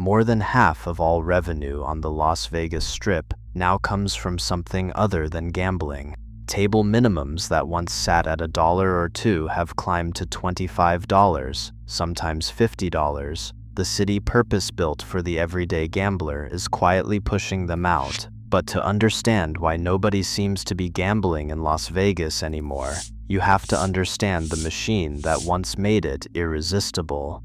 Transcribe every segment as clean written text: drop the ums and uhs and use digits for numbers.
More than half of all revenue on the Las Vegas Strip now comes from something other than gambling. Table minimums that once sat at $1 or $2 have climbed to $25, sometimes $50. The city purpose-built for the everyday gambler is quietly pushing them out. But to understand why nobody seems to be gambling in Las Vegas anymore, you have to understand the machine that once made it irresistible.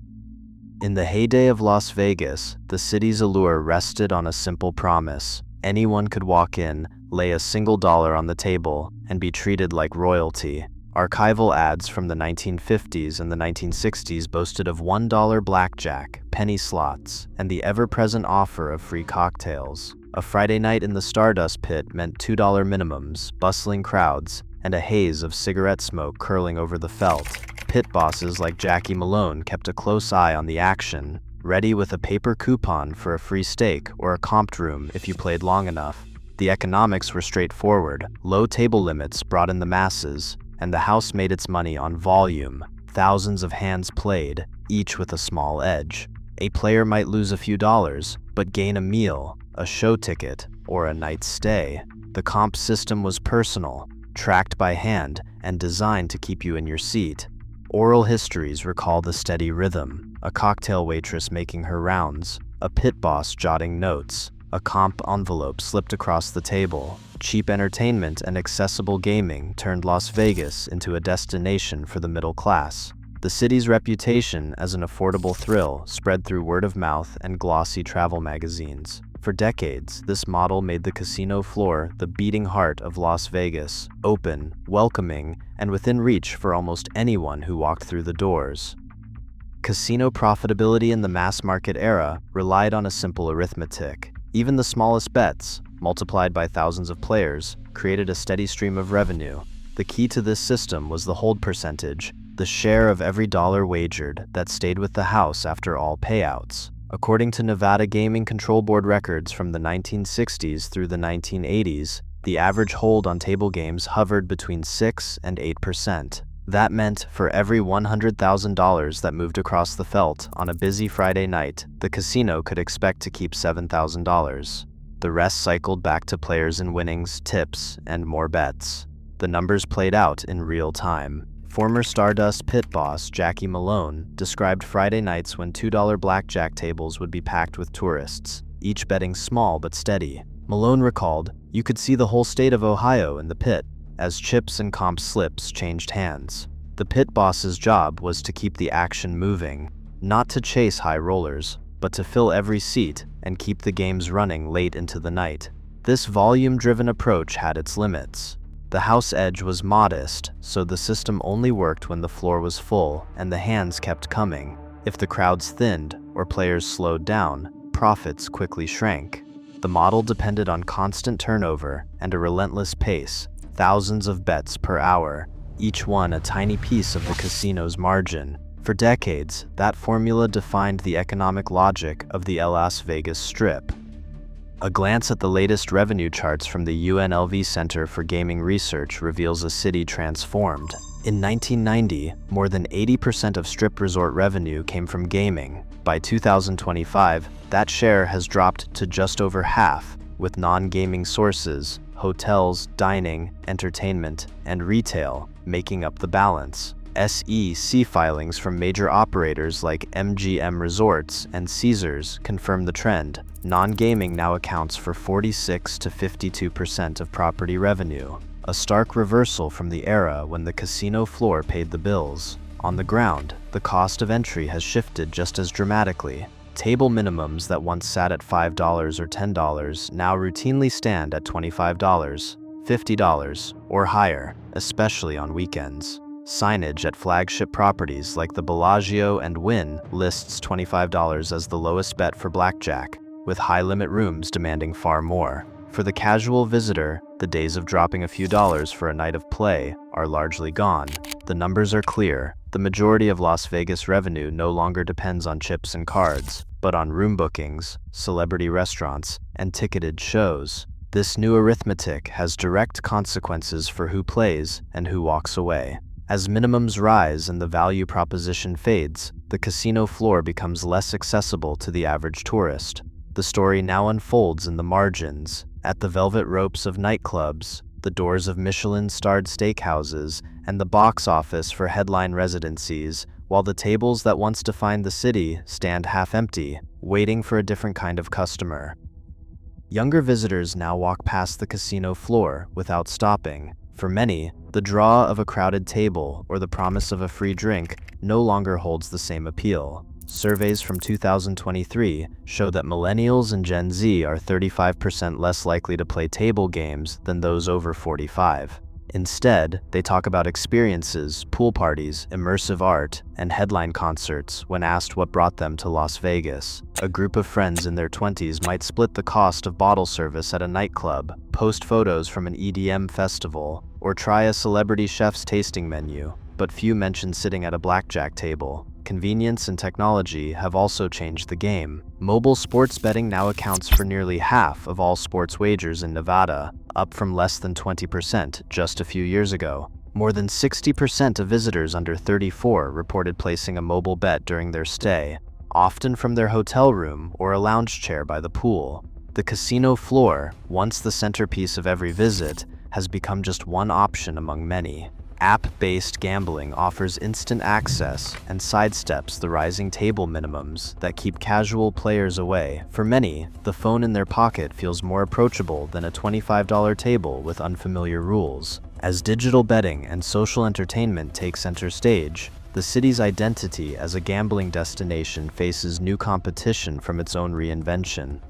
In the heyday of Las Vegas, the city's allure rested on a simple promise. Anyone could walk in, lay a single dollar on the table, and be treated like royalty. Archival ads from the 1950s and the 1960s boasted of $1 blackjack, penny slots, and the ever-present offer of free cocktails. A Friday night in the Stardust Pit meant $2 minimums, bustling crowds, and a haze of cigarette smoke curling over the felt. Pit bosses like Jackie Malone kept a close eye on the action, ready with a paper coupon for a free steak or a comped room if you played long enough. The economics were straightforward. Low table limits brought in the masses, and the house made its money on volume. Thousands of hands played, each with a small edge. A player might lose a few dollars, but gain a meal, a show ticket, or a night's stay. The comp system was personal, tracked by hand, and designed to keep you in your seat. Oral histories recall the steady rhythm, a cocktail waitress making her rounds, a pit boss jotting notes, a comp envelope slipped across the table. Cheap entertainment and accessible gaming turned Las Vegas into a destination for the middle class. The city's reputation as an affordable thrill spread through word of mouth and glossy travel magazines. For decades, this model made the casino floor the beating heart of Las Vegas, open, welcoming, and within reach for almost anyone who walked through the doors. Casino profitability in the mass market era relied on a simple arithmetic. Even the smallest bets, multiplied by thousands of players, created a steady stream of revenue. The key to this system was the hold percentage, the share of every dollar wagered that stayed with the house after all payouts. According to Nevada Gaming Control Board records from the 1960s through the 1980s, the average hold on table games hovered between 6 and 8%. That meant for every $100,000 that moved across the felt on a busy Friday night, the casino could expect to keep $7,000. The rest cycled back to players in winnings, tips, and more bets. The numbers played out in real time. Former Stardust pit boss Jackie Malone described Friday nights when $2 blackjack tables would be packed with tourists, each betting small but steady. Malone recalled, "You could see the whole state of Ohio in the pit," as chips and comp slips changed hands. The pit boss's job was to keep the action moving, not to chase high rollers, but to fill every seat and keep the games running late into the night. This volume-driven approach had its limits. The house edge was modest, so the system only worked when the floor was full and the hands kept coming. If the crowds thinned or players slowed down, profits quickly shrank. The model depended on constant turnover and a relentless pace, thousands of bets per hour, each one a tiny piece of the casino's margin. For decades, that formula defined the economic logic of the Las Vegas Strip. A glance at the latest revenue charts from the UNLV Center for Gaming Research reveals a city transformed. In 1990, more than 80% of Strip resort revenue came from gaming. By 2025, that share has dropped to just over half, with non-gaming sources, hotels, dining, entertainment, and retail making up the balance. SEC filings from major operators like MGM Resorts and Caesars confirm the trend. Non-gaming now accounts for 46 to 52% of property revenue, a stark reversal from the era when the casino floor paid the bills. On the ground, the cost of entry has shifted just as dramatically. Table minimums that once sat at $5 or $10 now routinely stand at $25, $50, or higher, especially on weekends. Signage at flagship properties like the Bellagio and Wynn lists $25 as the lowest bet for blackjack, with high-limit rooms demanding far more. For the casual visitor, the days of dropping a few dollars for a night of play are largely gone. The numbers are clear. The majority of Las Vegas revenue no longer depends on chips and cards, but on room bookings, celebrity restaurants, and ticketed shows. This new arithmetic has direct consequences for who plays and who walks away. As minimums rise and the value proposition fades, the casino floor becomes less accessible to the average tourist. The story now unfolds in the margins, at the velvet ropes of nightclubs, the doors of Michelin-starred steakhouses, and the box office for headline residencies, while the tables that once defined the city stand half-empty, waiting for a different kind of customer. Younger visitors now walk past the casino floor without stopping. For many, the draw of a crowded table or the promise of a free drink no longer holds the same appeal. Surveys from 2023 show that millennials and Gen Z are 35% less likely to play table games than those over 45. Instead, they talk about experiences, pool parties, immersive art, and headline concerts when asked what brought them to Las Vegas. A group of friends in their 20s might split the cost of bottle service at a nightclub, post photos from an EDM festival, or try a celebrity chef's tasting menu, but few mention sitting at a blackjack table. Convenience and technology have also changed the game. Mobile sports betting now accounts for nearly half of all sports wagers in Nevada, up from less than 20% just a few years ago. More than 60% of visitors under 34 reported placing a mobile bet during their stay, often from their hotel room or a lounge chair by the pool. The casino floor, once the centerpiece of every visit, has become just one option among many. App-based gambling offers instant access and sidesteps the rising table minimums that keep casual players away. For many, the phone in their pocket feels more approachable than a $25 table with unfamiliar rules. As digital betting and social entertainment take center stage, the city's identity as a gambling destination faces new competition from its own reinvention.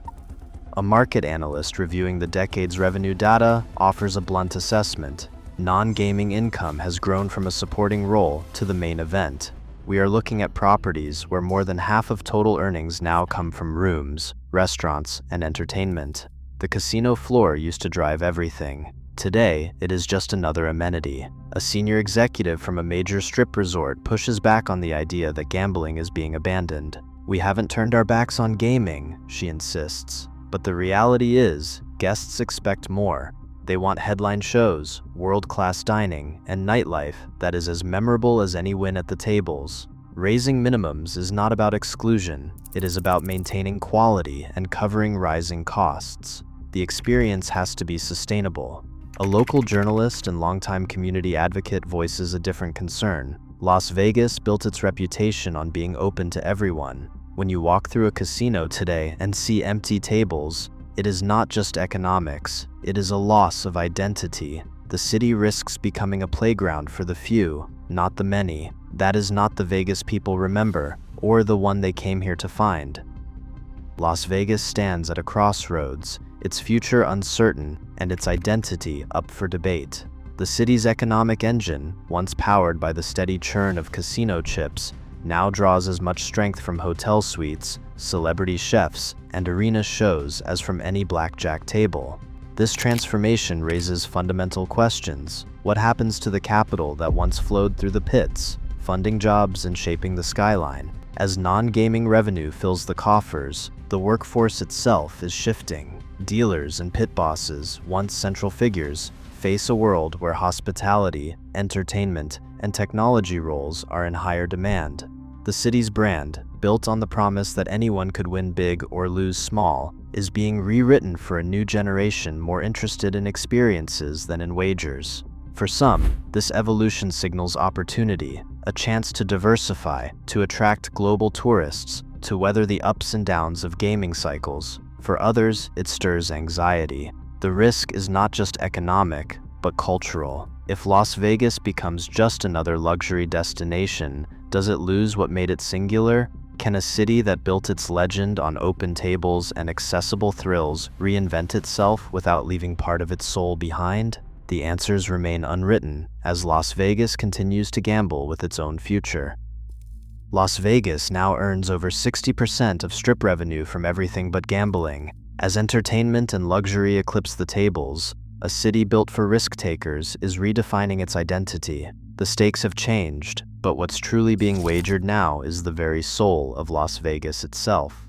A market analyst reviewing the decade's revenue data offers a blunt assessment. Non-gaming income has grown from a supporting role to the main event. We are looking at properties where more than half of total earnings now come from rooms, restaurants, and entertainment. The casino floor used to drive everything. Today, it is just another amenity. A senior executive from a major strip resort pushes back on the idea that gambling is being abandoned. "We haven't turned our backs on gaming," she insists. But the reality is, guests expect more. They want headline shows, world-class dining, and nightlife that is as memorable as any win at the tables. Raising minimums is not about exclusion, it is about maintaining quality and covering rising costs. The experience has to be sustainable. A local journalist and longtime community advocate voices a different concern. Las Vegas built its reputation on being open to everyone. When you walk through a casino today and see empty tables, it is not just economics, it is a loss of identity. The city risks becoming a playground for the few, not the many. That is not the Vegas people remember, or the one they came here to find. Las Vegas stands at a crossroads, its future uncertain, and its identity up for debate. The city's economic engine, once powered by the steady churn of casino chips, now draws as much strength from hotel suites, celebrity chefs, and arena shows as from any blackjack table. This transformation raises fundamental questions. What happens to the capital that once flowed through the pits, funding jobs and shaping the skyline? As non-gaming revenue fills the coffers, the workforce itself is shifting. Dealers and pit bosses, once central figures, face a world where hospitality, entertainment, and technology roles are in higher demand. The city's brand, built on the promise that anyone could win big or lose small, is being rewritten for a new generation more interested in experiences than in wagers. For some, this evolution signals opportunity, a chance to diversify, to attract global tourists, to weather the ups and downs of gaming cycles. For others, it stirs anxiety. The risk is not just economic, but cultural. If Las Vegas becomes just another luxury destination, does it lose what made it singular? Can a city that built its legend on open tables and accessible thrills reinvent itself without leaving part of its soul behind? The answers remain unwritten as Las Vegas continues to gamble with its own future. Las Vegas now earns over 60% of strip revenue from everything but gambling. As entertainment and luxury eclipse the tables, a city built for risk-takers is redefining its identity. The stakes have changed, but what's truly being wagered now is the very soul of Las Vegas itself.